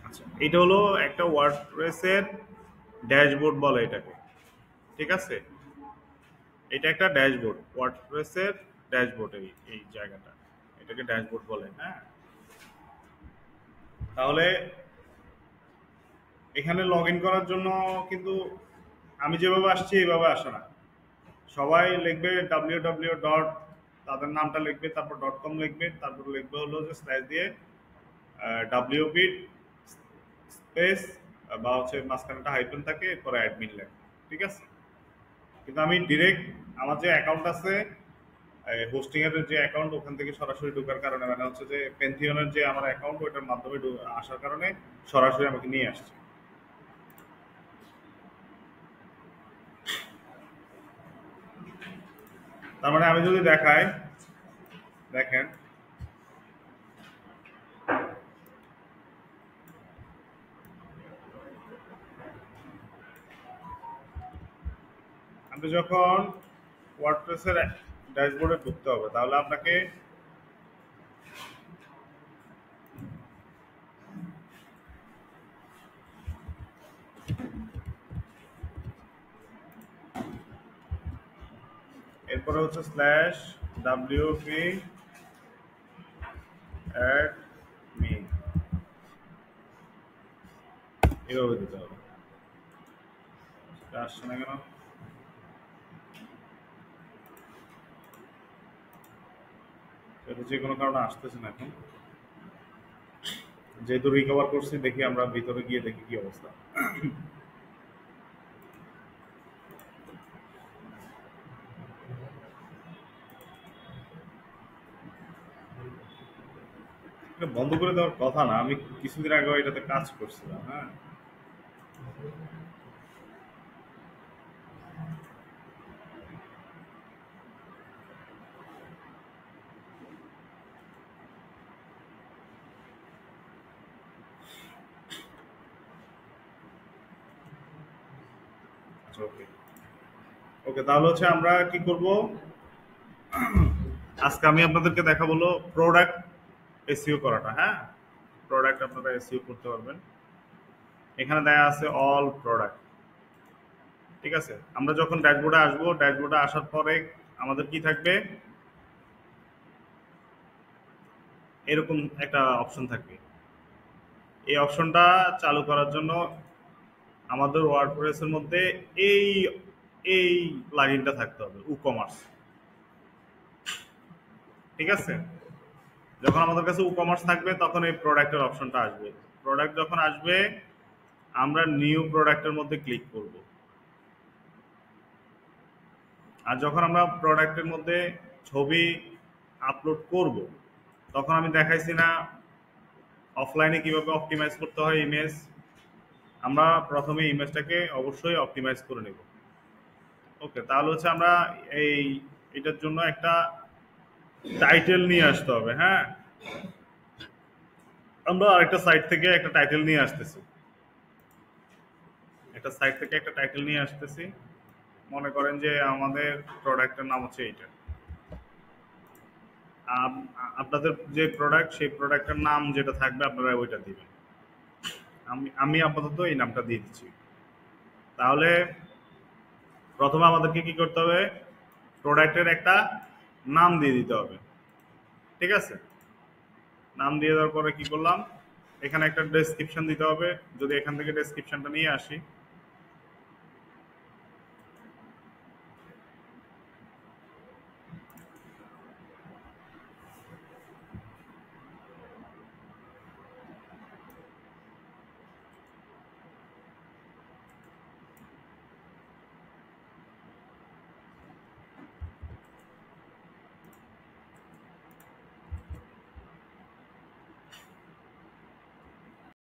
আচ্ছা, এটা হলো একটা ওয়ার্ডপ্রেসের ড্যাশবোর্ড বলে এটাকে। ঠিক আছে, এটা একটা ড্যাশবোর্ড, ওয়ার্ডপ্রেসের ড্যাশবোর্ড। এই জায়গাটা এটাকে ড্যাশবোর্ড বলে। হ্যাঁ, তাহলে এখানে লগ ইন করার জন্য কিন্তু আমি যেভাবে আসছি এইভাবে আসে না। সবাই লিখবে www. তাদের নামটা লিখবে, তারপর .com লিখবে, তারপর লিখবে হলো যে স্ল্যাশ দিয়ে WP স্পেস বা হচ্ছে মাঝখানে একটা হাইফেন থাকে, এরপরে অ্যাডমিন লেখা। ঠিক আছে, কিন্তু আমি ডিরেক্ট আমার যে অ্যাকাউন্ট আছে, হোস্টিং এর যে অ্যাকাউন্ট, ওখান থেকে সরাসরি ঢোকার কারণে, মানে হচ্ছে যে পেন্থিয়নের যে আমার অ্যাকাউন্ট, ওইটার মাধ্যমে আসার কারণে সরাসরি আমাকে নিয়ে আসছে। তার মানে আমি যদি দেখাই, দেখেন আপনি যখন ওয়ার্ডপ্রেসের ড্যাশবোর্ডে ঢুকতে হবে, তাহলে আপনাকে এরপরে হচ্ছে স্ল্যাশ WP অ্যাডমিন, এভাবে দিতে হবে। এটা আসছে না কেন? এটা যে কোনো কারণে আসতেছে না এখন। যেহেতু রিকভার করছি, দেখি আমরা ভিতরে গিয়ে দেখি কি অবস্থা। এটা বন্ধ করে দেওয়ার কথা না, আমি কিছুদিন আগে এটাতে কাজ করছিলাম। হ্যাঁ, আচ্ছা, ওকে ওকে, তাহলে হচ্ছে আমরা কি করব, আজকে আমি আপনাদেরকে দেখাবো হলো প্রোডাক্ট এসইও করাটা। হ্যাঁ, প্রোডাক্ট আপনারা এসইও করতে পারবেন। এখানে দেয়া আছে অল প্রোডাক্ট। ঠিক আছে, আমরা যখন ড্যাশবোর্ডে আসবো, ড্যাশবোর্ডে আসার পরে আমাদের কি থাকবে, এরকম একটা অপশন থাকবে। এই অপশনটা চালু করার জন্য আমাদের ওয়ার্ডপ্রেসের মধ্যে এই এই প্লাগইনটা থাকতে হবে, কমার্স। ঠিক আছে, যখন আমাদের কাছে কমার্স থাকবে, তখন এই প্রোডাক্টের অপশনটা আসবে। প্রোডাক্ট যখন আসবে, আমরা নিউ প্রোডাক্টের মধ্যে ক্লিক করব। আর যখন আমরা প্রোডাক্টের মধ্যে ছবি আপলোড করব, তখন আমি দেখাইছি না অফলাইনে কিভাবে অপটিমাইজ করতে হয় ইমেজ। আমরা প্রথমে ইমেজটাকে অবশ্যই অপটিমাইজ করে নেব। ওকে, তাহলে হচ্ছে আমরা এই এটার জন্য একটা টাইটেল নিয়ে আসতে হবে। হ্যাঁ, আমরা আরেকটা সাইট থেকে একটা টাইটেল নিয়ে আসতেছি, একটা সাইট থেকে একটা টাইটেল নিয়ে আসতেছি। মনে করেন যে আমাদের প্রোডাক্টের নাম হচ্ছে এইটা। আপনাদের যে প্রোডাক্ট, সেই প্রোডাক্টের নাম যেটা থাকবে আপনারা ওইটা দিবেন। আমি আপাতত এই নামটা দিয়ে দিচ্ছি। তাহলে প্রথমে আমাদেরকে কি করতে হবে, প্রোডাক্টের একটা নাম দিয়ে দিতে হবে। ঠিক আছে, নাম দিয়ে দেওয়ার পরে কি করলাম, এখানে একটা ডেসক্রিপশন দিতে হবে। যদি এখান থেকে ডেসক্রিপশনটা নিয়ে আসি,